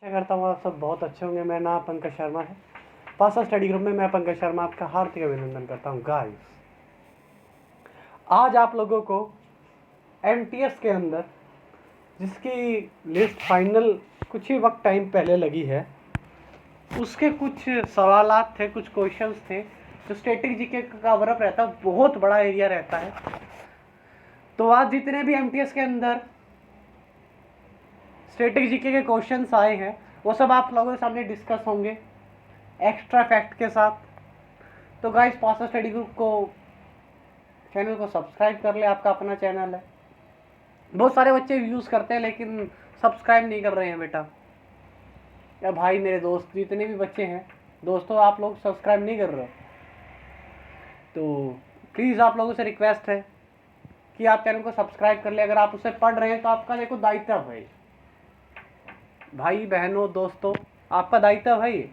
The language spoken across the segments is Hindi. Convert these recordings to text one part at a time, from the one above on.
मैं करता हूँ आप सब बहुत अच्छे होंगे। मेरा नाम पंकज शर्मा है। पासा स्टडी ग्रुप में मैं पंकज शर्मा आपका हार्दिक अभिनंदन करता हूँ। गाइस, आज आप लोगों को एमटीएस के अंदर जिसकी लिस्ट फाइनल कुछ ही वक्त टाइम पहले लगी है, उसके कुछ सवालात थे, कुछ क्वेश्चंस थे जो स्टैटिक जीके का कवर अप रहता है, बहुत बड़ा एरिया रहता है। तो आज जितने भी एमटीएस के अंदर स्टैटिक जीके के क्वेश्चंस आए हैं वो सब आप लोगों के सामने डिस्कस होंगे एक्स्ट्रा फैक्ट के साथ। तो गाइस, पासा स्टडी ग्रुप को चैनल को सब्सक्राइब कर ले, आपका अपना चैनल है। बहुत सारे बच्चे यूज़ करते हैं लेकिन सब्सक्राइब नहीं कर रहे हैं बेटा। या भाई, मेरे दोस्त जितने भी बच्चे हैं, दोस्तों आप लोग सब्सक्राइब नहीं कर रहे हो, तो प्लीज़ आप लोगों से रिक्वेस्ट है कि आप चैनल को सब्सक्राइब कर ले। अगर आप उसे पढ़ रहे हैं तो आपका देखो दायित्व है, भाई बहनों दोस्तों, आपका दायित्व है ये।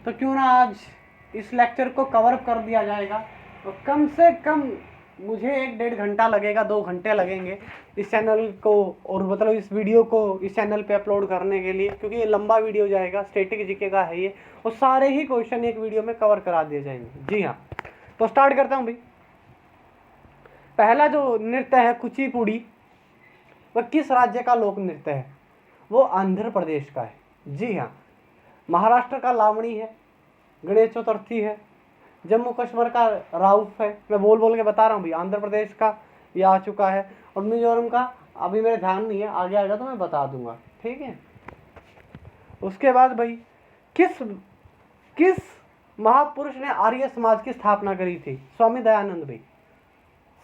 तो क्यों ना आज इस लेक्चर को कवर अप कर दिया जाएगा। तो कम से कम मुझे 1-1.5 घंटा लगेगा, 2 घंटे लगेंगे इस चैनल को, और मतलब इस वीडियो को इस चैनल पे अपलोड करने के लिए, क्योंकि ये लंबा वीडियो जाएगा, स्टैटिक जीके का है ये, और सारे ही क्वेश्चन एक वीडियो में कवर करा दिए जाएंगे। जी हाँ, तो स्टार्ट करता हूँ भाई। पहला जो नृत्य है कुचिपुड़ी, वह किस राज्य का लोक नृत्य है? वो आंध्र प्रदेश का है। जी हाँ, महाराष्ट्र का लावणी है, गणेश चतुर्थी है, जम्मू कश्मीर का राउफ है। मैं बोल बोल के बता रहा हूँ भाई। आंध्र प्रदेश का ये आ चुका है, और मिजोरम का अभी मेरे ध्यान नहीं है, आगे आएगा तो मैं बता दूंगा, ठीक है। उसके बाद भाई, किस महापुरुष ने आर्य समाज की स्थापना करी थी? स्वामी दयानंद भाई।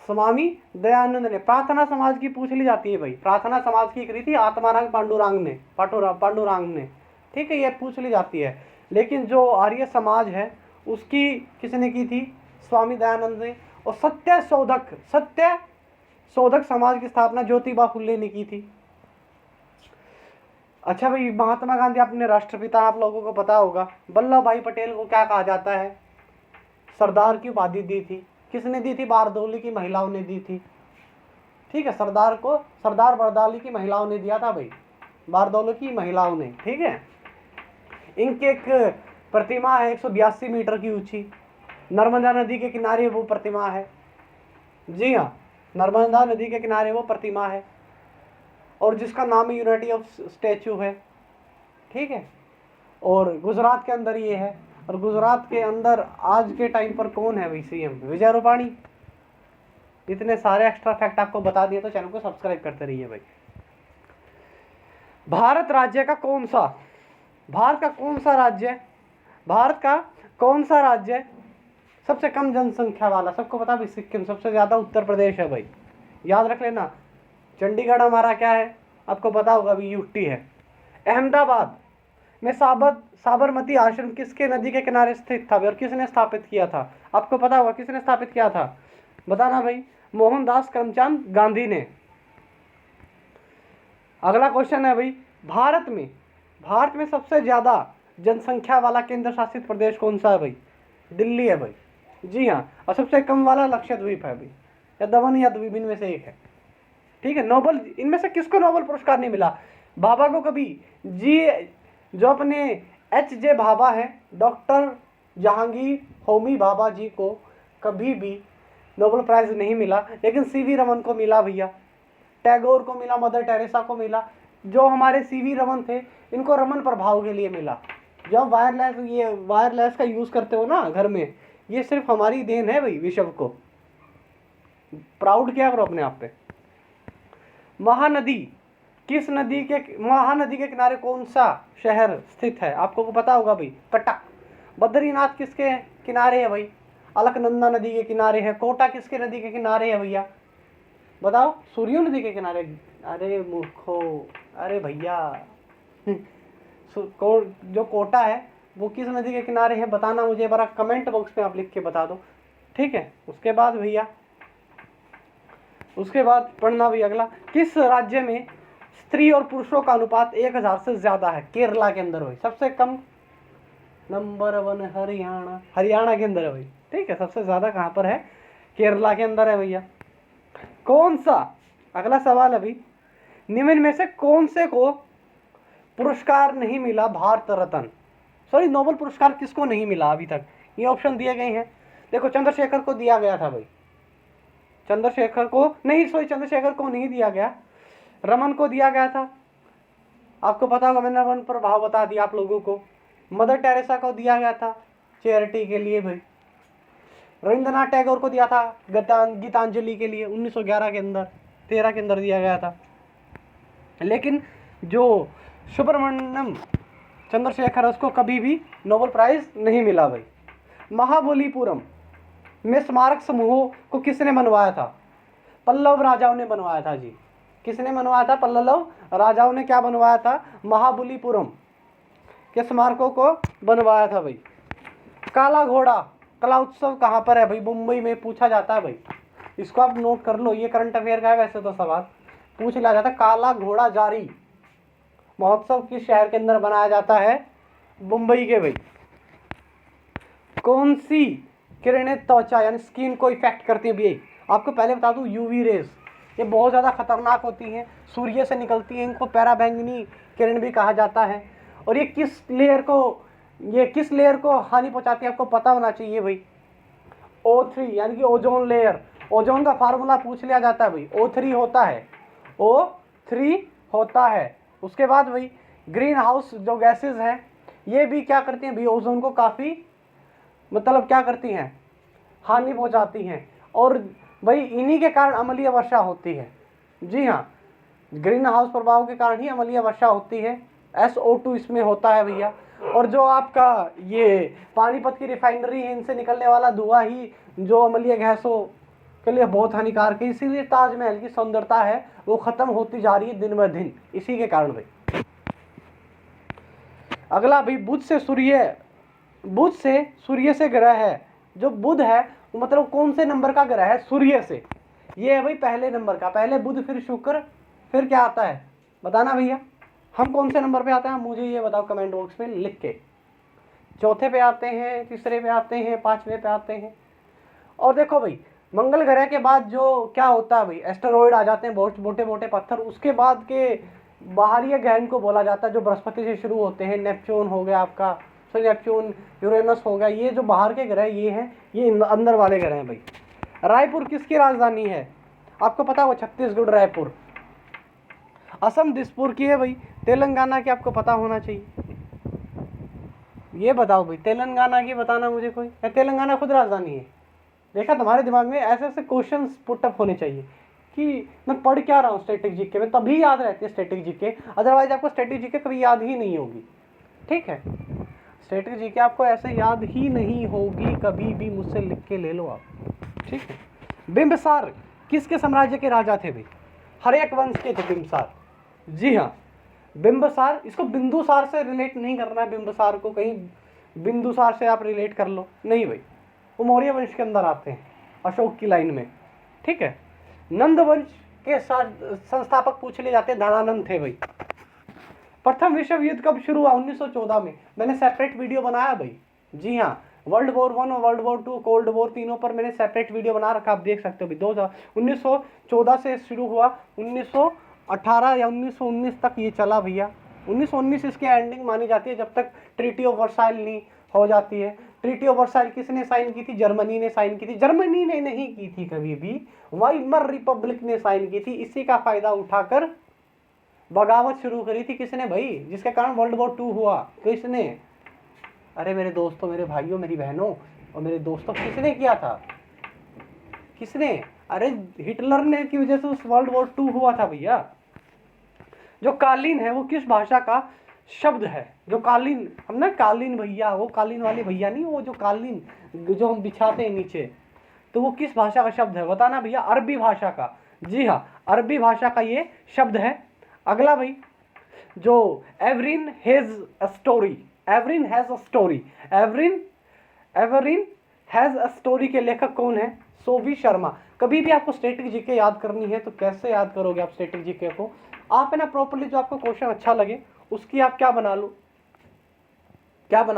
स्वामी दयानंद ने। प्रार्थना समाज की पूछ ली जाती है भाई, प्रार्थना समाज की करी थी आत्माराम पांडुरंग ने, ठीक है, ये पूछ ली जाती है। लेकिन जो आर्य समाज है उसकी किसने की थी? स्वामी दयानंद ने। और सत्य शोधक समाज की स्थापना ज्योतिबा फुले ने की थी। अच्छा भाई, महात्मा गांधी अपने राष्ट्रपिता, आप लोगों को पता होगा। वल्लभ भाई पटेल को क्या कहा जाता है? सरदार की उपाधि दी थी। किसने दी थी? बारदौली की महिलाओं ने दी थी, ठीक है। सरदार को सरदार बरदौली की महिलाओं ने दिया था भाई, बारदौली की महिलाओं ने, ठीक है। इनकी एक प्रतिमा है 182 मीटर की ऊंची, नर्मदा नदी के किनारे वो प्रतिमा है। जी हाँ, नर्मदा नदी के किनारे वो प्रतिमा है, और जिसका नाम यूनिटी ऑफ स्टैचू है, ठीक है। और गुजरात के अंदर ये है। और गुजरात के अंदर आज के टाइम पर कौन है भाई सीएम? विजय रूपाणी। इतने सारे एक्स्ट्रा फैक्ट आपको बता दिए, तो चैनल को सब्सक्राइब करते रहिए भाई। भारत का कौन सा राज्य सबसे कम जनसंख्या वाला? सबको पता भाई, सिक्किम। सबसे ज्यादा उत्तर प्रदेश है भाई, याद रख लेना। चंडीगढ़ हमारा क्या है? आपको पता होगा अभी, यूटी है। अहमदाबाद में साबरमती आश्रम किसके नदी के किनारे स्थित था और किसने स्थापित किया था? आपको पता होगा किसने स्थापित किया था, बताना भाई। मोहनदास करमचंद गांधी ने। अगला क्वेश्चन है भाई, भारत में सबसे ज्यादा जनसंख्या वाला केंद्र शासित प्रदेश कौन सा है भाई? दिल्ली है भाई। जी हाँ, और सबसे कम वाला लक्षद्वीप है भाई, या दमन या द्वीप, इनमें से एक है, ठीक है। नोबल, इनमें से किसको नोबल पुरस्कार नहीं मिला? भाभा को कभी जो अपने H.J. भाभा है, डॉक्टर जहांगीर होमी भाभा जी को कभी भी नोबेल प्राइज नहीं मिला, लेकिन सीवी रमन को मिला भैया, टैगोर को मिला, मदर टेरेसा को मिला। जो हमारे सीवी रमन थे, इनको रमन प्रभाव के लिए मिला। जब वायरलेस का यूज करते हो ना घर में, ये सिर्फ हमारी देन है भाई, विश्व को प्राउड किया करो अपने आप पे। महानदी के किनारे कौन सा शहर स्थित है? आपको पता होगा भाई, कटक। बद्रीनाथ किसके किनारे है भाई? अलकनंदा नदी के किनारे है। कोटा किसके नदी के किनारे है भैया? बताओ। सूर्यो नदी के किनारे। अरे मूर्खो, अरे भैया जो कोटा है वो किस नदी के किनारे है बताना मुझे, बड़ा कमेंट बॉक्स में आप लिख के बता दो, ठीक है। उसके बाद भैया, पढ़ना भी अगला, किस राज्य में स्त्री और पुरुषों का अनुपात 1000 से ज्यादा है? केरला के अंदर भाई। सबसे कम नंबर 1 हरियाणा के अंदर है भाई, ठीक है। सबसे ज्यादा कहां पर है? केरला के अंदर है भैया। कौन सा, अगला सवाल अभी, निम्न में से कौन से को पुरस्कार नहीं मिला भारत रत्न, सॉरी नोबेल पुरस्कार किसको नहीं मिला अभी तक, ये ऑप्शन दिए गए हैं। देखो चंद्रशेखर को दिया गया था भाई, चंद्रशेखर को नहीं, सॉरी चंद्रशेखर को नहीं दिया गया, रमन को दिया गया था, आपको पता होगा, मैंने रमन पर भाव बता दिया आप लोगों को। मदर टेरेसा को दिया गया था चैरिटी के लिए भाई। रविंद्रनाथ टैगोर को दिया था गीतांजलि के लिए 1911 के अंदर, 13 के अंदर दिया गया था। लेकिन जो सुब्रमण्यम चंद्रशेखर उसको कभी भी नोबेल प्राइज नहीं मिला भाई। महाबलीपुरम में स्मारक समूहों को किसने बनवाया था? पल्लव राजाओं ने बनवाया था जी। किसने बनवाया था? पल्लव राजाओं ने क्या बनवाया था? महाबलीपुरम के स्मारकों को बनवाया था भाई। काला घोड़ा कला उत्सव कहाँ पर है भाई? मुंबई में पूछा जाता है भाई, इसको आप नोट कर लो, ये करंट अफेयर का है वैसे तो सवाल पूछ लिया जाता है। काला घोड़ा जारी महोत्सव किस शहर के अंदर बनाया जाता है? मुंबई के भाई। कौन सी किरणें त्वचा यानी स्किन को इफेक्ट करती है भाई? आपको पहले बता दूं, यूवी रेज ये बहुत ज़्यादा खतरनाक होती हैं, सूर्य से निकलती हैं, इनको पैराबैंगनी किरण भी कहा जाता है। और ये किस लेयर को हानि पहुंचाती है आपको पता होना चाहिए भाई। O3 यानी कि ओजोन लेयर। ओजोन का फार्मूला पूछ लिया जाता है भाई, O3 होता है, O3 होता है। उसके बाद भाई ग्रीन हाउस जो गैसेज हैं ये भी क्या करती हैं भाई? ओजोन को काफ़ी मतलब क्या करती हैं? हानि पहुंचाती हैं। और भाई इन्हीं के कारण अम्लीय वर्षा होती है। जी हाँ, ग्रीन हाउस प्रभाव के कारण ही अम्लीय वर्षा होती है। SO2 इसमें होता है भैया। और जो आपका ये पानीपत की रिफाइनरी है, इनसे निकलने वाला धुआं ही जो अम्लीय गैसों के लिए बहुत हानिकारक है। इसीलिए ताजमहल की सुंदरता है वो खत्म होती जा रही है दिन ब दिन, इसी के कारण भाई। अगला भाई बुध से सूर्य से ग्रह है। जो बुध है वो मतलब कौन से नंबर का ग्रह है? सूर्य से। ये है भाई पहले नंबर का, पहले बुध फिर शुक्र फिर क्या आता है बताना भैया। हम कौन से नंबर पे आते हैं मुझे ये बताओ कमेंट बॉक्स में लिख के। चौथे पे आते हैं, तीसरे पे आते हैं, पांचवें पे आते हैं। और देखो भाई मंगल ग्रह के बाद जो क्या होता है भाई, एस्टेरॉइड आ जाते हैं, बहुत मोटे मोटे पत्थर। उसके बाद के बाहरी ग्रह को बोला जाता है जो बृहस्पति से शुरू होते हैं। नेपच्यून हो गया आपका, सॉरी नेपच्यून, यूरेनस हो गया, ये जो बाहर के ग्रह ये हैं, ये अंदर वाले ग्रह हैं भाई। रायपुर किसकी राजधानी है? आपको पता हो? छत्तीसगढ़ रायपुर। असम दिसपुर की है भाई। तेलंगाना की आपको पता होना चाहिए। ये बताओ भाई तेलंगाना की बताना मुझे कोई, या तेलंगाना खुद राजधानी है? देखा तुम्हारे दिमाग में ऐसे ऐसे क्वेश्चंस पुटअप होने चाहिए कि मैं पढ़ क्या रहा हूँ स्टैटिक जीके में, तभी याद रहती है स्टैटिक जीके, अदरवाइज आपको स्टैटिक जीके कभी याद ही नहीं होगी। ठीक है, स्टैटिक जीके आपको ऐसे याद ही नहीं होगी कभी भी, मुझसे लिख के ले लो आप। ठीक है। बिंबिसार किसके साम्राज्य के राजा थे भाई? हर्यक वंश के थे बिंबिसार। जी हाँ, बिंबिसार। इसको बिंदुसार से रिलेट नहीं करना है, बिंबिसार को कहीं बिंदुसार से आप रिलेट कर लो, नहीं भाई, वो मौर्य वंश के अंदर आते हैं, अशोक की लाइन में। ठीक है। नंद वंश के संस्थापक पूछ ले जाते हैं, धनानंद थे भाई। प्रथम विश्व युद्ध कब शुरू हुआ? 1914 में। मैंने सेपरेट वीडियो बनाया भाई। जी हाँ, वर्ल्ड वॉर 1 और वर्ल्ड वॉर 2, कोल्ड वॉर, तीनों पर मैंने सेपरेट वीडियो बना रखा, आप देख सकते हो भाई। 1914 से शुरू हुआ, 1918 या 1919 तक ये चला भैया। 1919 इसकी एंडिंग मानी जाती है जब तक ट्रीटी ऑफ वर्साइल नहीं हो जाती है। ट्रीटी ऑफ वर्साइल किसने साइन की थी? जर्मनी ने साइन की थी। जर्मनी ने नहीं की थी कभी भी, वाइमर रिपब्लिक ने साइन की थी। इसी का फायदा उठाकर बगावत शुरू करी थी किसने भाई? जिसके कारण वर्ल्ड वॉर 2 हुआ। किसने? अरे मेरे दोस्तों, मेरे भाइयों, मेरी बहनों और मेरे दोस्तों, किसने किया था? किसने? अरे हिटलर ने की वजह से उस वर्ल्ड वॉर 2 हुआ था भैया। जो कालीन है वो किस भाषा का शब्द है? जो कालीन, हम ना कालीन भैया, वो कालीन वाली भैया नहीं, वो जो कालीन जो हम बिछाते हैं नीचे, तो वो किस भाषा का शब्द है बताना भैया? अरबी भाषा का। जी हाँ, अरबी भाषा का ये शब्द है। अगला भाई, जो everyone has a story, everyone has a story, everyone has a story के लेखक कौन है? सोवी शर्मा। कभी भी आपको स्टैटिक जीके याद करनी है तो कैसे याद करोगे आप स्टैटिक जीके को? आप है ना प्रॉपर्ली, जो आपको क्वेश्चन अच्छा लगे उसकी आप क्या बना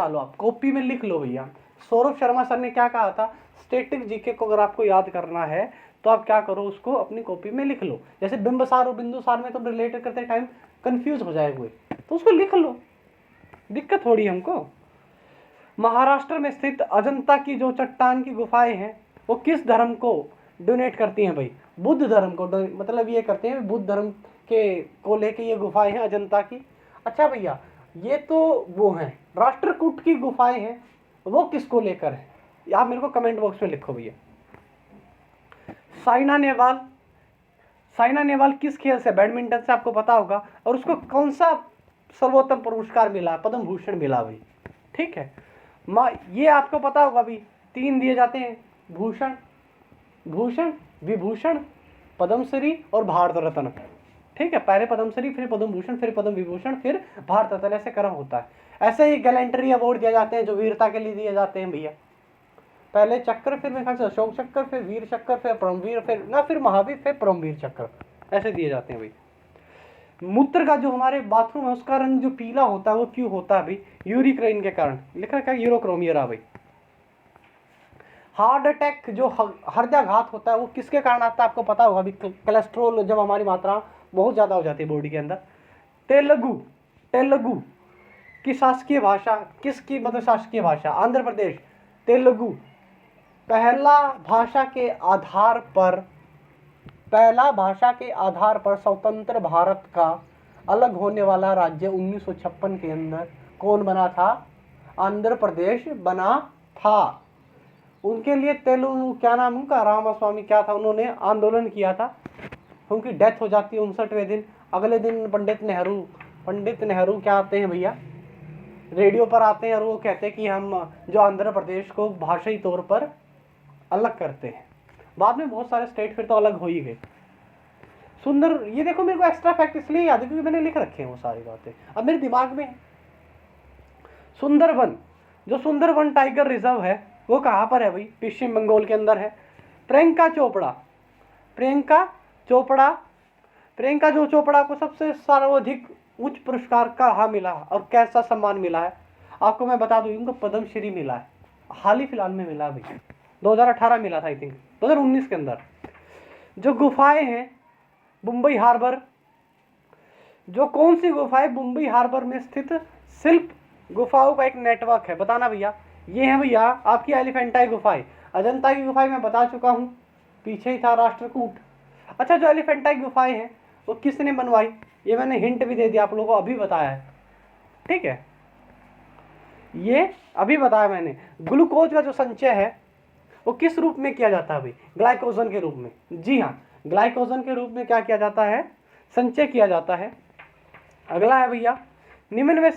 लो आप कॉपी में लिख लो भैया। सौरभ शर्मा सर ने क्या कहा था? स्टैटिक जीके को अगर आपको याद करना है तो आप क्या करो, उसको अपनी कॉपी में लिख लो। जैसे बिंबिसार और बिंदुसार में तो रिलेट करते टाइम कंफ्यूज हो जाएंगे, तो तो उसको लिख लो, दिक्कत थोड़ी हमको। महाराष्ट्र में स्थित अजंता की जो चट्टान की गुफाएं हैं वो किस धर्म को डोनेट करती हैं भाई? बुद्ध धर्म को, मतलब ये करते हैं बुद्ध धर्म के को लेके ये गुफाएं हैं अजंता की। अच्छा भैया, ये तो वो हैं राष्ट्रकूट की गुफाएं हैं, वो किसको लेकर है? आप मेरे को कमेंट बॉक्स में लिखो भैया। साइना नेहवाल, साइना नेहवाल किस खेल से? बैडमिंटन से, आपको पता होगा। और उसको कौन सा सर्वोत्तम पुरस्कार मिला? पद्म भूषण मिला भाई, ठीक है। ये आपको पता होगा भी, 3 दिए जाते हैं, भूषण, भूषण, विभूषण, पद्मश्री और भारत रत्न, ठीक है। पहले पद्मश्री, फिर पद्म भूषण, फिर पद्म विभूषण, फिर भारत रत्न, ऐसे क्रम होता है। ऐसे ही गैलेंट्री अवार्ड दिए जाते हैं जो वीरता के लिए दिए जाते हैं भैया। पहले चक्र, फिर मेरे ख्याल से अशोक चक्र, फिर वीर चक्र, फिर परमवीर, फिर महावीर, फिर परमवीर चक्र, ऐसे दिए जाते हैं भाई। मूत्र का जो हमारे बाथरूम है उसका रंग जो पीला होता है वो क्यों होता है भाई? यूरिक्राइन के कारण। लिख रखा है यूरोक्रोमियरा भाई। हार्ट अटैक जो हृदयाघात होता है वो किसके कारण आता है? आपको पता होगा अभी, कोलेस्ट्रॉल जब हमारी मात्रा बहुत ज़्यादा हो जाती है बॉडी के अंदर। तेलुगु, तेलुगु की शासकीय भाषा किसकी? मतलब शासकीय भाषा आंध्र प्रदेश। तेलुगु पहला भाषा के आधार पर स्वतंत्र भारत का अलग होने वाला राज्य 1956 के अंदर कौन बना था? आंध्र प्रदेश बना था। उनके लिए तेलुगु, क्या नाम उनका, रामास्वामी क्या था, उन्होंने आंदोलन किया था। उनकी डेथ हो जाती है 59वें दिन। अगले दिन पंडित नेहरू क्या आते हैं भैया, रेडियो पर आते हैं और वो कहते हैं कि हम जो आंध्र प्रदेश को भाषाई तौर पर अलग करते हैं। बाद में बहुत सारे स्टेट फिर तो अलग हो ही गए। सुंदर, ये देखो मेरे को एक्स्ट्रा फैक्ट इसलिए याद है क्योंकि मैंने लिख रखे हैं वो सारी बातें, अब मेरे दिमाग में है। सुंदरवन, जो सुंदरवन टाइगर रिजर्व है वो कहाँ पर है भाई? पश्चिम बंगाल के अंदर है। प्रियंका चोपड़ा को सबसे सर्वाधिक उच्च पुरस्कार कहाँ मिला और कैसा सम्मान मिला है? आपको मैं बता दूं, उनको पद्मश्री मिला है, हाल ही फिलहाल में मिला भाई, 2018 मिला था आई थिंक, 2019 के अंदर। जो गुफाएं हैं मुंबई हार्बर, जो कौन सी गुफाएं मुंबई हार्बर में स्थित शिल्प गुफाओं का एक नेटवर्क है? बताना भैया। ये है भैया आपकी एलिफेंटाई गुफाएं। अजंता की गुफाएं मैं बता चुका हूँ, पीछे ही था राष्ट्रकूट। अच्छा, जो एलिफेंटाई गुफाएं हैं वो किसने बनवाई? ये मैंने हिंट भी दे दिया आप लोगों को, अभी बताया है, ठीक है, ये अभी बताया मैंने। ग्लूकोज का जो संचय है वो किस रूप में किया जाता है भाई? ग्लाइकोजन के रूप में। जी हाँ, ग्लाइकोजन के रूप में क्या किया जाता है? संचय किया जाता है। अगला है भैया, निम्न में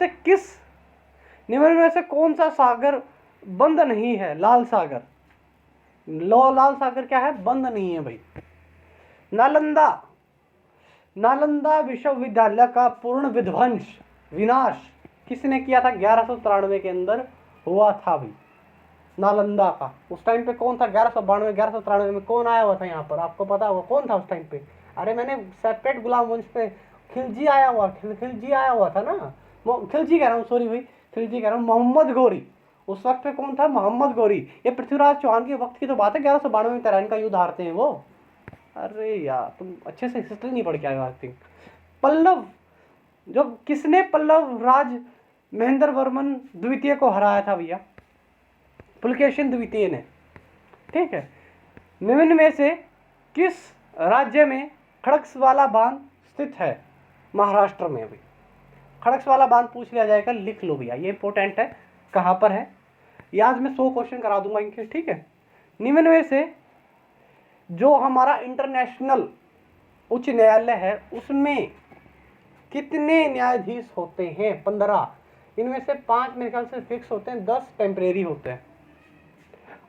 से कौन सा सागर बंद नहीं है? लाल सागर। लाल सागर क्या है? बंद नहीं है भाई। नालंदा विश्वविद्यालय का पूर्ण विनाश किसने किया था? 1193 के अंदर हुआ था भाई, नालंदा का। उस टाइम पे कौन था? 1193 में कौन आया हुआ था यहाँ पर? आपको पता होगा कौन था उस टाइम पे? अरे मैंने सेपरेट गुलाम वंश पे खिलजी आया हुआ था ना, खिलजी कह रहा हूँ, सॉरी भाई, खिलजी कह रहा हूँ, मोहम्मद गौरी। उस वक्त पे कौन था? मोहम्मद गौरी। ये पृथ्वीराज चौहान के वक्त की तो बात है, 1192 में तराइन का युद्ध हारते हैं वो। अरे यार तुम अच्छे से हिस्ट्री नहीं पढ़ के आए हो। पल्लव, जो किसने पल्लव राज महेंद्र वर्मन द्वितीय को हराया था भैया? पुलकेशिन द्वितीय ने, ठीक है। निम्न में से किस राज्य में खड़कवासला बांध स्थित है? महाराष्ट्र में भी। खड़कवासला बांध पूछ लिया जाएगा, लिख लो भैया, ये इंपॉर्टेंट है, कहाँ पर है। ये आज मैं 100 क्वेश्चन करा दूंगा इनके, ठीक है। निम्न में से जो हमारा इंटरनेशनल उच्च न्यायालय है उसमें कितने न्यायाधीश होते हैं? 15। इनमें से 5 मेरे ख्याल से फिक्स होते हैं, 10 टेम्परेरी होते हैं।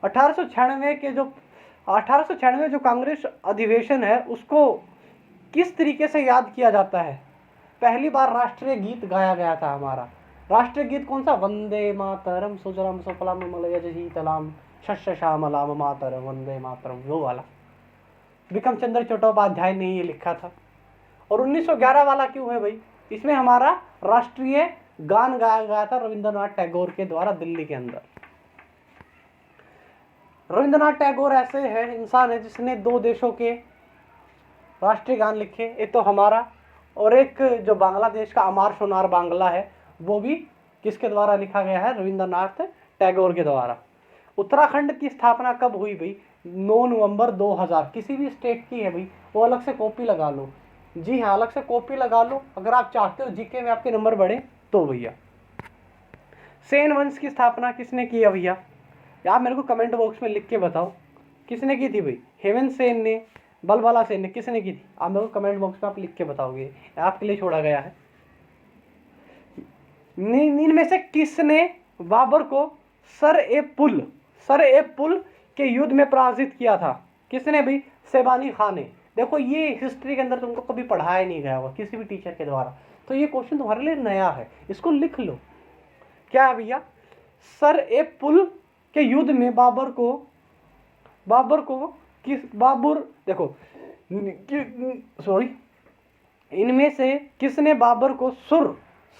1896 जो कांग्रेस अधिवेशन है उसको किस तरीके से याद किया जाता है? पहली बार राष्ट्रीय गीत गाया गया था हमारा। राष्ट्रीय गीत कौन सा? वंदे मातरम सुजलाम सुफलाम मलयज शीतलाम शस्य श्यामलाम मातरम वंदे मातरम, वो वाला। विक्रम चंद्र चट्टोपाध्याय ने ये लिखा था। और 1911 वाला क्यों है भाई? इसमें हमारा राष्ट्रीय गान गाया गया था रविंद्रनाथ टैगोर के द्वारा दिल्ली के अंदर। रविंद्रनाथ टैगोर ऐसे है इंसान है जिसने 2 देशों के राष्ट्रीय गान लिखे, एक तो हमारा और एक जो बांग्लादेश का अमार सोनार बांग्ला है वो भी किसके द्वारा लिखा गया है? रविंद्रनाथ टैगोर के द्वारा। उत्तराखंड की स्थापना कब हुई भाई? 9 नवंबर 2000। किसी भी स्टेट की है भाई वो अलग से कॉपी लगा लो। जी हाँ, अलग से कॉपी लगा लो अगर आप चाहते हो जीके में आपके नंबर बढ़े तो भैया। सेन वंश की स्थापना किसने की है भैया? आप मेरे को कमेंट बॉक्स में लिख के बताओ किसने की थी भाई? हेमंत सेन ने, बलबाला सेन ने, किसने की थी? आप मेरे को कमेंट बॉक्स में आप लिख के बताओगे, आपके लिए छोड़ा गया है। इनमें से किसने बाबर को सर ए पुल के युद्ध में पराजित किया था? किसने भाई? शेबानी खान ने। देखो ये हिस्ट्री के अंदर तुमको कभी पढ़ाया नहीं गया होगा किसी भी टीचर के द्वारा, तो ये क्वेश्चन तुम्हारे लिए नया है, इसको लिख लो। क्या है भैया? सर ए पुल के युद्ध में बाबर को देखो सॉरी, इनमें से किसने बाबर को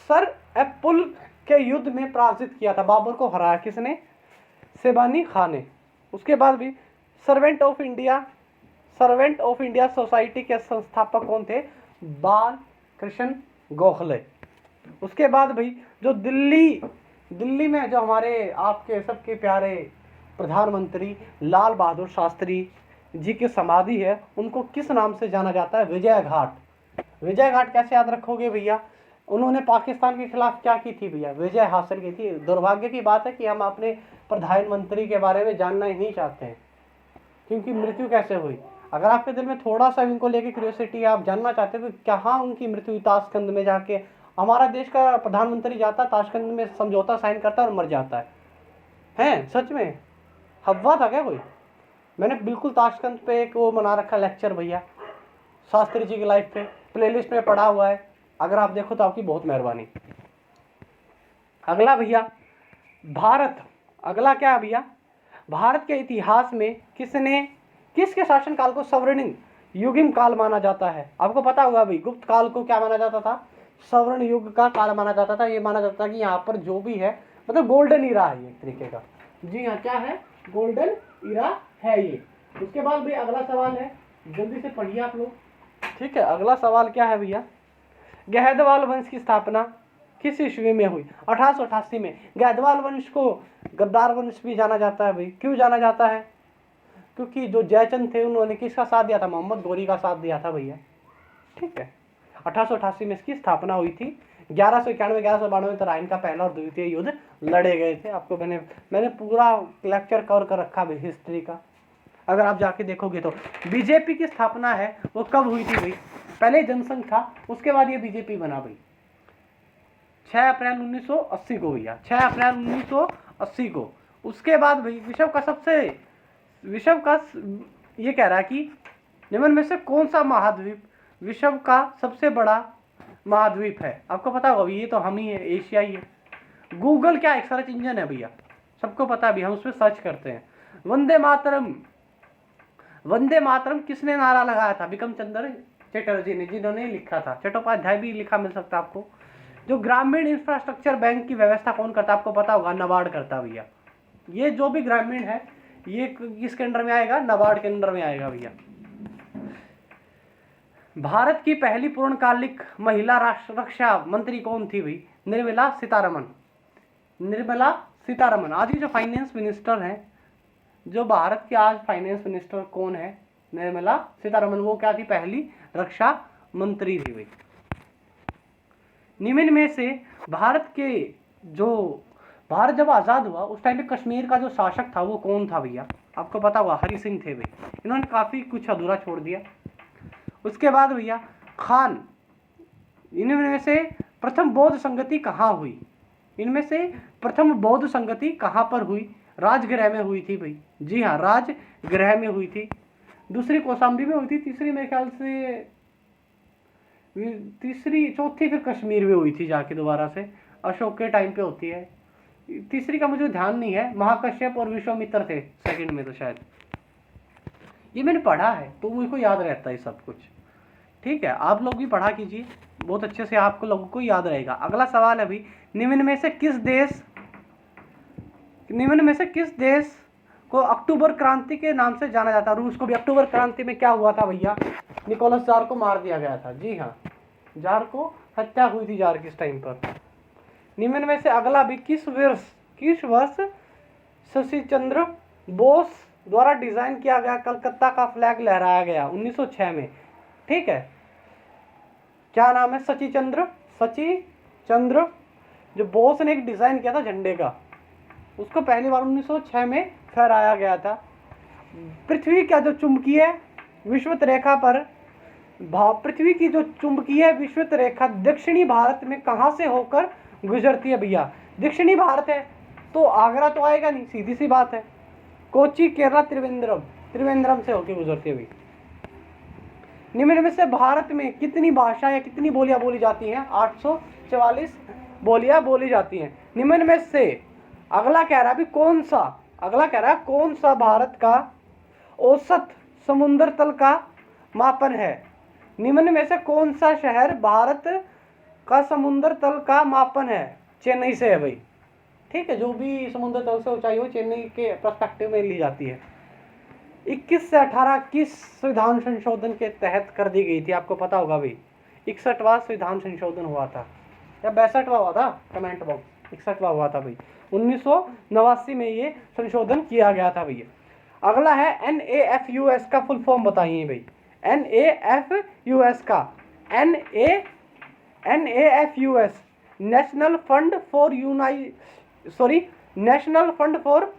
सर ए पुल के युद्ध में पराजित किया था? बाबर को हराया किसने? शेबानी खान ने। उसके बाद भी सर्वेंट ऑफ इंडिया सोसाइटी के संस्थापक कौन थे? बाल कृष्ण गोखले। उसके बाद भाई जो दिल्ली में जो हमारे आपके सबके प्यारे प्रधानमंत्री लाल बहादुर शास्त्री जी की समाधि है, उनको किस नाम से जाना जाता है? विजय घाट। विजय घाट कैसे याद रखोगे भैया? उन्होंने पाकिस्तान के खिलाफ क्या की थी भैया? विजय हासिल की थी। दुर्भाग्य की बात है कि हम अपने प्रधानमंत्री के बारे में जानना ही नहीं चाहते हैं क्योंकि मृत्यु कैसे हुई। अगर आपके दिल में थोड़ा सा इनको लेके क्यूरियोसिटी, आप जानना चाहते हो कि कहाँ उनकी मृत्यु हुई, ताशकंद में जाके हमारा देश का प्रधानमंत्री जाता है ताशकंद में, समझौता साइन करता है और मर जाता है सच में? हवा था क्या कोई? मैंने बिल्कुल ताशकंद पे एक वो बना रखा लेक्चर भैया, शास्त्री जी की लाइफ पे, प्लेलिस्ट में पड़ा हुआ है, अगर आप देखो तो आपकी बहुत मेहरबानी। अगला भैया भारत। अगला क्या है भैया? भारत के इतिहास में किसके शासनकाल को स्वर्णिम युगिम काल माना जाता है? आपको पता होगा भाई, गुप्त काल को क्या माना जाता था? स्वर्ण युग का काल माना जाता था। ये माना जाता था कि यहाँ पर जो भी है मतलब गोल्डन ईरा है ये एक तरीके का। जी हाँ, क्या है? गोल्डन ईरा है ये। उसके बाद भाई अगला सवाल है, जल्दी से पढ़िए आप लोग, ठीक है? अगला सवाल क्या है भैया? गहदवाल वंश की स्थापना किस ईस्वी में हुई? 1888 में। गहदवाल वंश को गद्दार वंश भी जाना जाता है भाई। क्यों जाना जाता है? क्योंकि जो जयचंद थे उन्होंने किसका साथ दिया था? मोहम्मद गौरी का साथ दिया था भैया, ठीक है? 1888 में इसकी स्थापना हुई थी। 1191-1192 में तराइन का पहला और द्वितीय युद्ध लड़े गए थे। आपको मैंने पूरा लेक्चर कवर कर रखा है हिस्ट्री का, अगर आप जाके देखोगे तो। बीजेपी की स्थापना है वो कब हुई थी भाई? पहले जनसंघ था, उसके बाद ये बीजेपी बना भाई 6 अप्रैल 1980 को भैया, 6 अप्रैल 1980 को। उसके बाद भाई विश्व का ये कह रहा है कि निम्न में से कौन सा महाद्वीप विश्व का सबसे बड़ा महाद्वीप है? आपको पता होगा, ये तो हम ही है, एशिया ही है। गूगल क्या एक सर्च इंजन है भैया, सबको पता भी, हम उस पर सर्च करते हैं। वंदे मातरम किसने नारा लगाया था? बिक्रम चंद्र चटर्जी ने, जिन्होंने लिखा था। चट्टोपाध्याय भी लिखा मिल सकता है आपको। जो ग्रामीण इंफ्रास्ट्रक्चर बैंक की व्यवस्था कौन करता है? आपको पता होगा, नाबार्ड करता भैया। ये जो भी ग्रामीण है ये किसके अंडर में आएगा? नाबार्ड के अंडर में आएगा भैया। भारत की पहली पूर्णकालिक महिला राष्ट्र रक्षा मंत्री कौन थी भाई? निर्मला सीतारमन। आज की जो फाइनेंस मिनिस्टर हैं, जो भारत की आज फाइनेंस मिनिस्टर कौन है? निर्मला सीतारमन। वो क्या थी? पहली रक्षा मंत्री थी भाई। निम्न में से भारत जब आज़ाद हुआ उस टाइम पे कश्मीर का जो शासक था वो कौन था भैया? आपको पता होगा, हरि सिंह थे भाई। इन्होंने काफ़ी कुछ अधूरा छोड़ दिया। उसके बाद भैया खान। इनमें से प्रथम बौद्ध संगति कहाँ हुई? इनमें से प्रथम बौद्ध संगति कहाँ पर हुई? राजगृह में हुई थी भाई। जी हाँ, राजगृह में हुई थी। दूसरी कौशाम्बी में हुई थी। तीसरी मेरे ख्याल से चौथी फिर कश्मीर में हुई थी जाके दोबारा से, अशोक के टाइम पे होती है। तीसरी का मुझे ध्यान नहीं है। महाकश्यप और विश्वामित्र थे सेकंड में तो शायद। ये मैंने पढ़ा है तो मुझे को याद रहता है सब कुछ, ठीक है? आप लोग भी पढ़ा कीजिए, बहुत अच्छे से आपको लोगों को याद रहेगा। अगला सवाल है भाई, निम्न में से किस देश को अक्टूबर क्रांति के नाम से जाना जाता है? रूस को भी। अक्टूबर क्रांति में क्या हुआ था भैया? निकोलस जार को मार दिया गया था। जी हाँ, जार को हत्या हुई थी जार किस टाइम पर? निम्न में से अगला भी किस वर्ष शशि चंद्र बोस द्वारा डिजाइन किया गया कलकत्ता का फ्लैग लहराया गया? 1906 में। ठीक है, क्या नाम है? शशि चंद्र जो बोस ने एक डिजाइन किया था झंडे का, उसको पहली बार 1906 में फहराया गया था। पृथ्वी का जो चुंबकीय विषुवत रेखा पर पृथ्वी की जो चुंबकीय विषुवत रेखा दक्षिणी भारत में कहां से होकर गुजरती है भैया? दक्षिणी भारत है तो आगरा तो आएगा नहीं, सीधी सी बात है। कोची, केरला, त्रिवेंद्रम से होकर गुजरती है भैया। निम्न में से भारत में कितनी भाषा या कितनी बोलियां बोली जाती हैं? 844 बोलियां बोली जाती हैं। निम्न में से अगला कह रहा है कौन सा भारत का औसत समुद्र तल का मापन है? निम्न में से कौन सा शहर भारत का समुद्र तल का मापन है? चेन्नई से है भाई। ठीक है, जो भी समुद्र तल से ऊंचाई हो चेन्नई के पर्सपेक्टिव में ली जाती है। 21 से 18 किस संविधान संशोधन के तहत कर दी गई थी? आपको पता होगा भाई। 61वां संविधान संशोधन हुआ था या 62वां हुआ था? Comment box. 61वां हुआ था भाई। 1989 में ये संशोधन किया गया था भैया। अगला है NAFUS का फुल फॉर्म बताइए भाई। NAFUS का NAFUS national fund for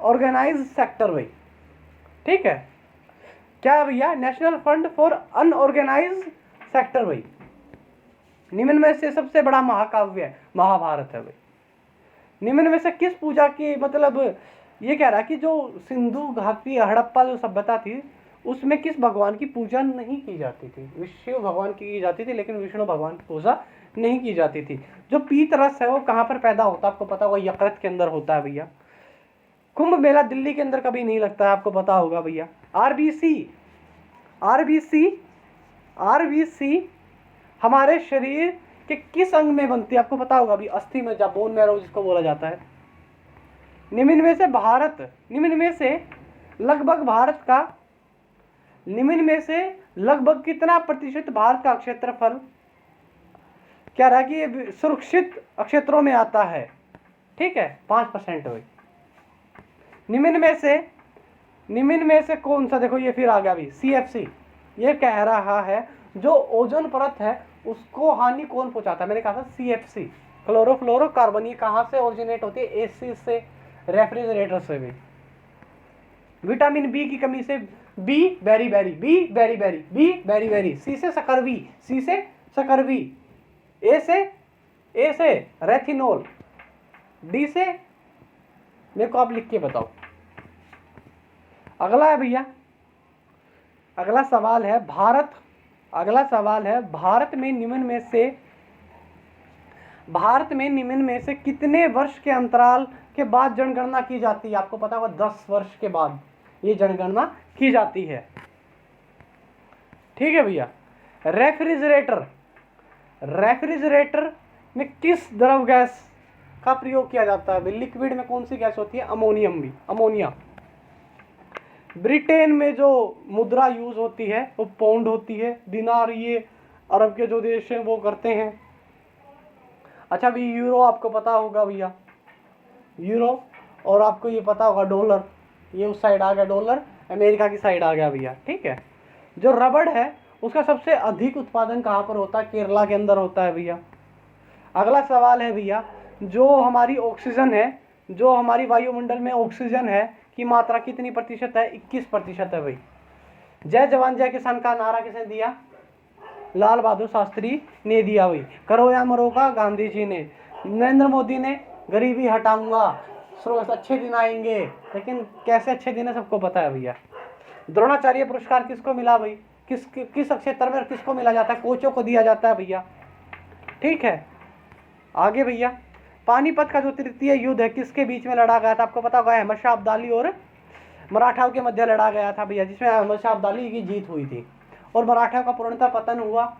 organised sector भाई। ठीक है, क्या है भैया? National fund for unorganised sector भाई। निम्न में से सबसे बड़ा महाकाव्य है महाभारत है भाई। निम्न में से किस पूजा की, मतलब ये कह रहा है कि जो सिंधु घाटी हड़प्पा जो सभ्यता थी उसमें किस भगवान की पूजा नहीं की जाती थी? शिव भगवान की जाती थी, लेकिन विष्णु भगवान की पूजा नहीं की जाती थी। जो पीत रस है वो कहाँ पर पैदा होता है? आपको पता होगा, यकृत के अंदर होता है भैया। कुंभ मेला दिल्ली के अंदर कभी नहीं लगता है, आपको पता होगा भैया। आरबीसी हमारे शरीर के किस अंग में बनती है? आपको पता होगा अभी, अस्थि में, जब बोन मैरो जिसको बोला जाता है। निम्न में से लगभग कितना प्रतिशत भारत का क्षेत्रफल क्या रहा कि ये सुरक्षित क्षेत्रों में आता है? ठीक है, 5% हुई। निम्न में से कौन सा, देखो ये फिर आ गया भी CFC, ये कह रहा है जो ओजोन परत है उसको हानि कौन पहुंचाता है? मैंने कहा था CFC, क्लोरोफ्लोरोकार्बन। ये कहाँ से ओरिजिनेट होती है? AC से, रेफ्रिजरेटर से भी। विटामिन बी की कमी से बी बेरी बेरी, सी से सकरवी, ए से रेथिनोल, डी से, मेरे को आप लिख के बताओ। अगला है भैया, अगला सवाल है भारत में निम्न में से कितने वर्ष के अंतराल के बाद जनगणना की जाती है? आपको पता होगा 10 वर्ष के बाद ये जनगणना की जाती है। ठीक है भैया। रेफ्रिजरेटर में किस द्रव गैस का प्रयोग किया जाता है? लिक्विड में कौन सी गैस होती है? अमोनिया। ब्रिटेन में जो मुद्रा यूज होती है वो पाउंड होती है। दिनार ये अरब के जो देश हैं वो करते हैं। अच्छा भी यूरो आपको पता होगा भैया, यूरो। और आपको ये पता होगा डॉलर, ये उस साइड आ गया, डॉलर अमेरिका की साइड आ गया भैया। ठीक है। जो रबड़ है उसका सबसे अधिक उत्पादन कहाँ पर होता है? केरला के अंदर होता है भैया। अगला सवाल है भैया, जो हमारी ऑक्सीजन है, जो हमारी वायुमंडल में ऑक्सीजन है की मात्रा कितनी प्रतिशत है? 21% है भाई। जय जवान जय किसान का नारा किसने दिया? लाल बहादुर शास्त्री ने दिया भाई। करो या मरो का गांधी जी ने। नरेंद्र मोदी ने गरीबी हटाऊंगा, अच्छे दिन आएंगे। लेकिन कैसे अच्छे दिन है सबको पता है भैया। द्रोणाचार्य पुरस्कार किसको मिला भाई? किस क्षेत्र में किसको मिला जाता है? कोचों को दिया जाता है भैया। ठीक है, आगे भैया, पानीपत का जो तृतीय युद्ध है किसके बीच में लड़ा गया था? आपको पता होगा, अहमद शाह अब्दाली और मराठाओं के मध्य लड़ा गया था भैया, जिसमें अहमद शाह अब्दाली की जीत हुई थी और मराठा का पूर्णतः पतन हुआ।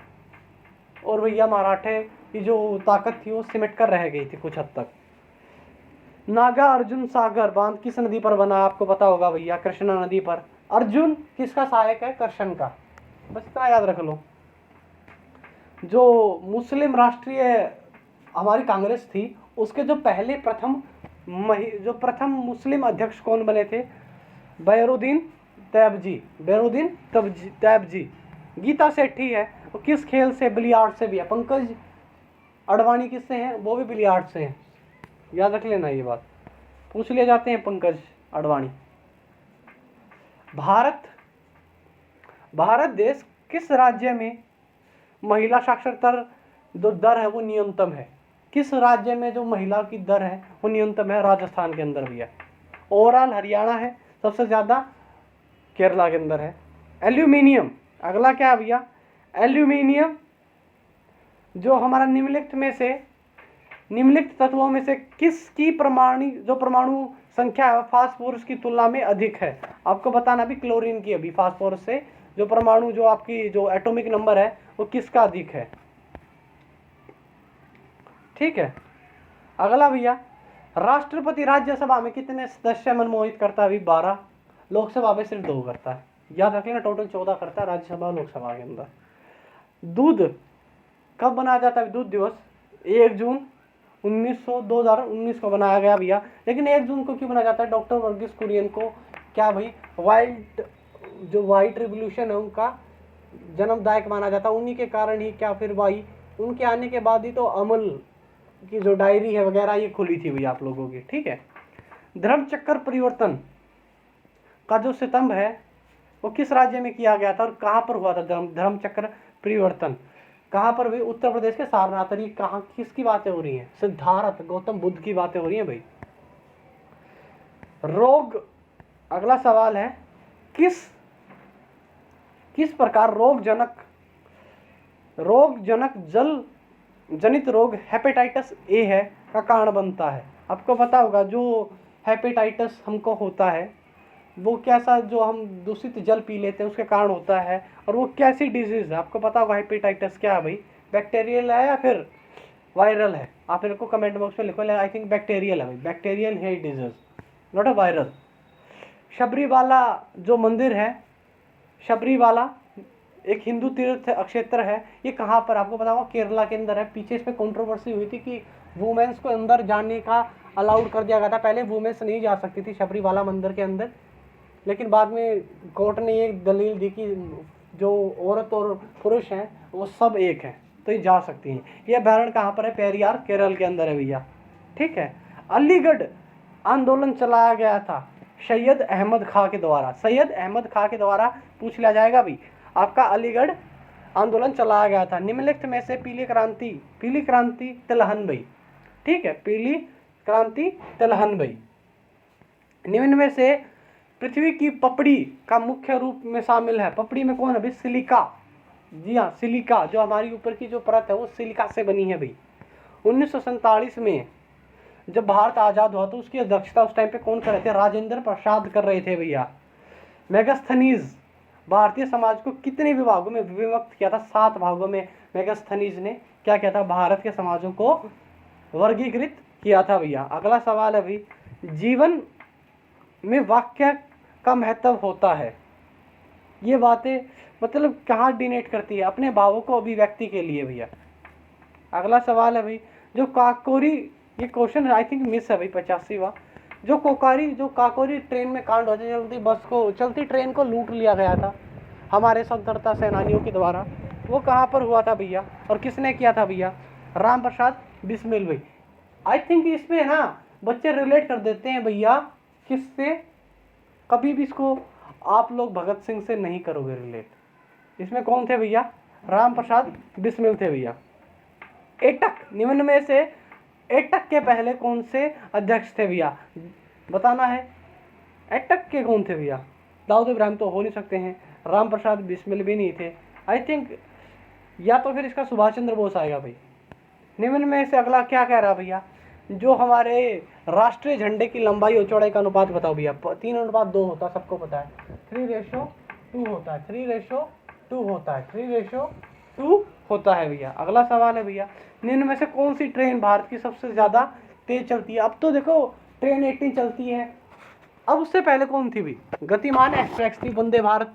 और भैया मराठे की जो ताकत थी वो सिमट कर रह गई थी कुछ हद तक। नागा अर्जुन सागर बांध किस नदी पर बना? आपको पता होगा भैया, कृष्णा नदी पर। अर्जुन किसका सहायक है? कृष्ण का। बस इतना याद रख लो। जो मुस्लिम राष्ट्रीय हमारी कांग्रेस थी, उसके जो पहले प्रथम मुस्लिम अध्यक्ष कौन बने थे? बैरुद्दीन तैयबजी। गीता सेठी है, वो किस खेल से? बिलियार्ड से भी है। पंकज अडवाणी किससे हैं? वो भी बिलियार्ड से हैं, याद रख लेना ये बात, पूछ लिए जाते हैं पंकज अडवाणी। भारत देश किस राज्य में महिला साक्षरता जो दर है वो न्यूनतम है? किस राज्य में जो महिला की दर है वो न्यूनतम है? राजस्थान के अंदर भी है। ओवरऑल हरियाणा है, सबसे ज़्यादा केरला के अंदर है। एल्यूमिनियम, अगला क्या है भैया? एल्यूमिनियम जो हमारा निम्नलिखित तत्वों में से किसकी परमाणु संख्या है फास्फोरस की तुलना में अधिक है? आपको बताना भी क्लोरीन की, अभी फास्फोरस से जो परमाणु जो आपकी जो एटॉमिक नंबर है वो किसका अधिक है? ठीक है। अगला भैया, राष्ट्रपति राज्यसभा में कितने सदस्य मनमोहित करता है? अभी 12, लोकसभा में सिर्फ 2 करता है, याद रख लेना, टोटल 14 करता है राज्यसभा लोकसभा के अंदर। दूध कब बनाया जाता है? दूध दिवस 1 जून 2019 को बनाया गया भैया। लेकिन 1 जून को क्यों बनाया जाता है? डॉक्टर वर्गीस कुरियन को क्या भाई व्हाइट रिवॉल्यूशन है उनका जन्मदायक माना जाता है, उन्हीं के कारण ही क्या फिर भाई उनके आने के बाद ही तो अमल की जो डायरी है वगैरह ये खुली थी भैया आप लोगों की। ठीक है। धर्म चक्र परिवर्तन का जो सितंभ है वो किस राज्य में किया गया था और कहाँ पर हुआ था? धर्म चक्र परिवर्तन कहाँ पर भी? उत्तर प्रदेश के सारनाथ। ये कहाँ किसकी बातें हो रही हैं? सिद्धार्थ गौतम बुद्ध की बातें हो रही हैं भाई। रोग, अगला सवाल है, किस प्रकार रोगजनक जल जनित रोग हेपेटाइटिस ए है का कारण बनता है? आपको पता होगा जो हेपेटाइटिस हमको होता है वो कैसा, जो हम दूषित जल पी लेते हैं उसके कारण होता है, और वो कैसी डिजीज है? आपको पता होगा हेपेटाइटिस क्या है भाई? बैक्टीरियल है या फिर वायरल है? आप मेरे को कमेंट बॉक्स में लिखो। आई थिंक बैक्टीरियल है भाई, बैक्टीरियल है डिजीज, नॉट अ वायरल। शबरीवाला जो मंदिर है, शबरीवाला एक हिंदू तीर्थ क्षेत्र है, ये कहाँ पर? आपको पता होगा केरला के अंदर है। पीछे इस पर कंट्रोवर्सी हुई थी कि वुमेन्स को अंदर जाने का अलाउड कर दिया गया था, पहले वुमेन्स नहीं जा सकती थी शबरीवाला मंदिर के अंदर, लेकिन बाद में कोर्ट ने ये दलील दी कि जो औरत और पुरुष हैं वो सब एक हैं तो ये जा सकती हैं। ये अभ्यारण्य कहाँ पर है? पेरियार केरल के अंदर है भैया। ठीक है। अलीगढ़ आंदोलन चलाया गया था सैयद अहमद खां के द्वारा पूछ लिया जाएगा भी। आपका अलीगढ़ आंदोलन चलाया गया था। निम्नलिखित में से पीली क्रांति तिलहन भाई। ठीक है, पीली क्रांति तिलहन भाई। निम्न में से पृथ्वी की पपड़ी का मुख्य रूप में शामिल है? पपड़ी में कौन है भाई? सिलिका। जी हाँ, सिलिका, जो हमारी ऊपर की जो परत है वो सिलिका से बनी है भाई। 1947 में जब भारत आज़ाद हुआ तो उसकी अध्यक्षता उस टाइम पे कौन कर रहे थे? राजेंद्र प्रसाद कर रहे थे भैया। मेगास्थनीज भारतीय समाज को कितने विभागों में विभक्त किया था? 7 भागों में मेगास्थनीज ने क्या किया था? भारत के समाजों को वर्गीकृत किया था भैया। अगला सवाल है भाई, जीवन में वाक्य का महत्व होता है, ये बातें मतलब कहाँ डिनेट करती है? अपने भावों को अभिव्यक्ति के लिए भैया। अगला सवाल है भाई, जो काकोरी, ये क्वेश्चन आई थिंक मिस है भाई 85वां, जो काकोरी ट्रेन में कांड हो जाए, चलती ट्रेन को लूट लिया गया था हमारे स्वतंत्रता सेनानियों के द्वारा, वो कहाँ पर हुआ था भैया और किसने किया था भैया? राम प्रसाद बिस्मिल भाई। आई थिंक इसमें ना बच्चे रिलेट कर देते हैं भैया, किससे? कभी भी इसको आप लोग भगत सिंह से नहीं करोगे रिलेट। इसमें कौन थे भैया? राम प्रसाद बिस्मिल थे भैया। एटक, निम्न में से एटक के पहले कौन से अध्यक्ष थे भैया? बताना है। एटक के कौन थे भैया? दाऊद इब्राहिम तो हो नहीं सकते हैं, राम प्रसाद बिस्मिल भी नहीं थे। आई थिंक या तो फिर इसका सुभाष चंद्र बोस आएगा भाई। निम्न में से अगला क्या कह रहा भैया? जो हमारे राष्ट्रीय झंडे की लंबाई और चौड़ाई का अनुपात बताओ भैया। 3:2 होता है, सबको पता है। 3:2 होता है, 3:2 होता है, 3:2 होता है भैया। अगला सवाल है भैया, निम्न में से कौन सी ट्रेन भारत की सबसे ज़्यादा तेज चलती है? अब तो देखो ट्रेन 18 चलती है, अब उससे पहले कौन थी भी? गतिमान एक्सप्रेस थी, वंदे भारत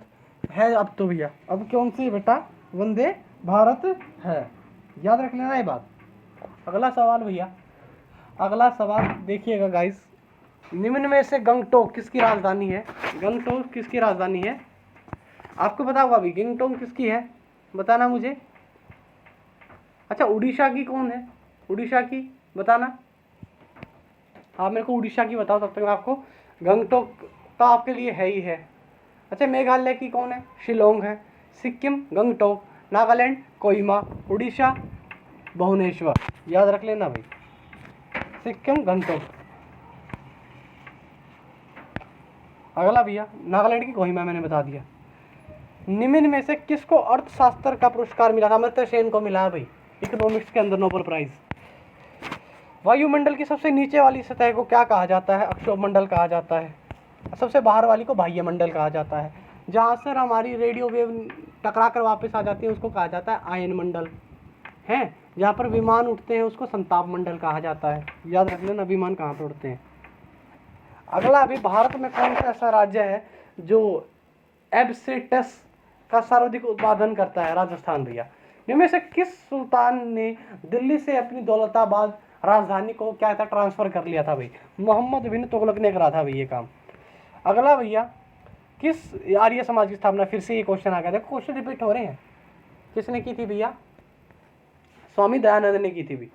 है अब तो भैया। अब कौन सी बेटा? वंदे भारत है। याद रख लेना ये बात। अगला सवाल भैया, अगला सवाल देखिएगा गाइस, निम्न में से गंगटोक किसकी राजधानी है? गंगटोक किसकी राजधानी है? आपको पता होगा अभी गंगटोक किसकी है, बताना मुझे। अच्छा उड़ीसा की कौन है? उड़ीसा की बताना। आप मेरे को उड़ीसा की बताओ, तब तक मैं आपको गंगटोक का आपके लिए है ही है। अच्छा मेघालय की कौन है? शिलोंग है। सिक्किम गंगटोक, नागालैंड कोहिमा, उड़ीसा भुवनेश्वर। याद रख लेना भाई, सिक्किम गंगटोक। अगला भैया नागालैंड की कोहिमा मैंने बता दिया। निम्न में से किसको अर्थशास्त्र का पुरस्कार मिला था? अमर्त्य सेन को मिला है भाई, इकोनॉमिक्स के अंदर नोबेल प्राइज। वायुमंडल की सबसे नीचे वाली सतह को क्या कहा जाता है? अक्षोभमंडल कहा जाता है। सबसे बाहर वाली को बाह्य मंडल कहा जाता है। जहाँ से हमारी रेडियो वेव टकरा कर वापस आ जाती है उसको कहा जाता है आयन मंडल है। जहाँ पर विमान उठते हैं उसको संताप मंडल कहा जाता है। याद रख लेना विमान कहाँ पर उड़ते हैं। अगला अभी भारत में कौन सा ऐसा राज्य है जो एब्सेटस का सर्वाधिक उत्पादन करता है? राजस्थान भैया। इनमें से किस सुल्तान ने दिल्ली से अपनी दौलताबाद राजधानी को क्या था ट्रांसफर कर लिया था भाई? मोहम्मद बिन तुगलक ने करा था भाई ये काम। अगला भैया किस आर्य समाज की स्थापना, फिर से ये क्वेश्चन आ गया, देखो क्वेश्चन रिपीट हो रहे हैं, किसने की थी भैया? स्वामी दयानंद ने की थी भी।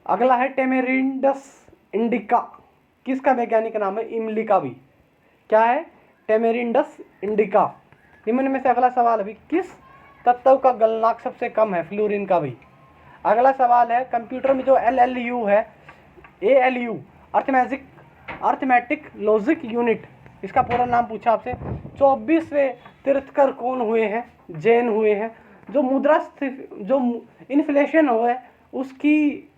अगला है टेमेरिंडस इंडिका, किसका वैज्ञानिक नाम है? इमली भी। क्या है? टेमेरिंडस इंडिका। निम्न में से अगला सवाल अभी किस तत्व का गलनांक सबसे कम है? फ्लोरीन का भी। अगला सवाल है कंप्यूटर में जो एलएलयू है, एएलयू अर्थमेटिक लॉजिक यूनिट, इसका पूरा नाम पूछा आपसे। 24वें तीर्थकर कौन हुए हैं? जैन हुए हैं। जो जो इन्फ्लेशन हो है उसकी,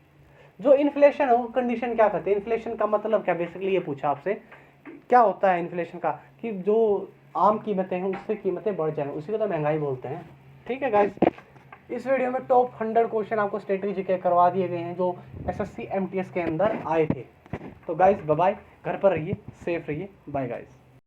जो इन्फ्लेशन हो कंडीशन क्या कहते हैं? इन्फ्लेशन का मतलब क्या, बेसिकली ये पूछा आपसे क्या होता है इन्फ्लेशन का, कि जो आम कीमतें हैं उससे कीमतें बढ़ जाएं, उसी को तो महंगाई बोलते हैं। ठीक है गाइस, इस वीडियो में टॉप 100 क्वेश्चन आपको स्ट्रेटजी के करवा दिए गए हैं जो एसएससी एमटीएस के अंदर आए थे। तो गाइस बाय बाय, घर पर रहिए, सेफ रहिए, बाय गाइस।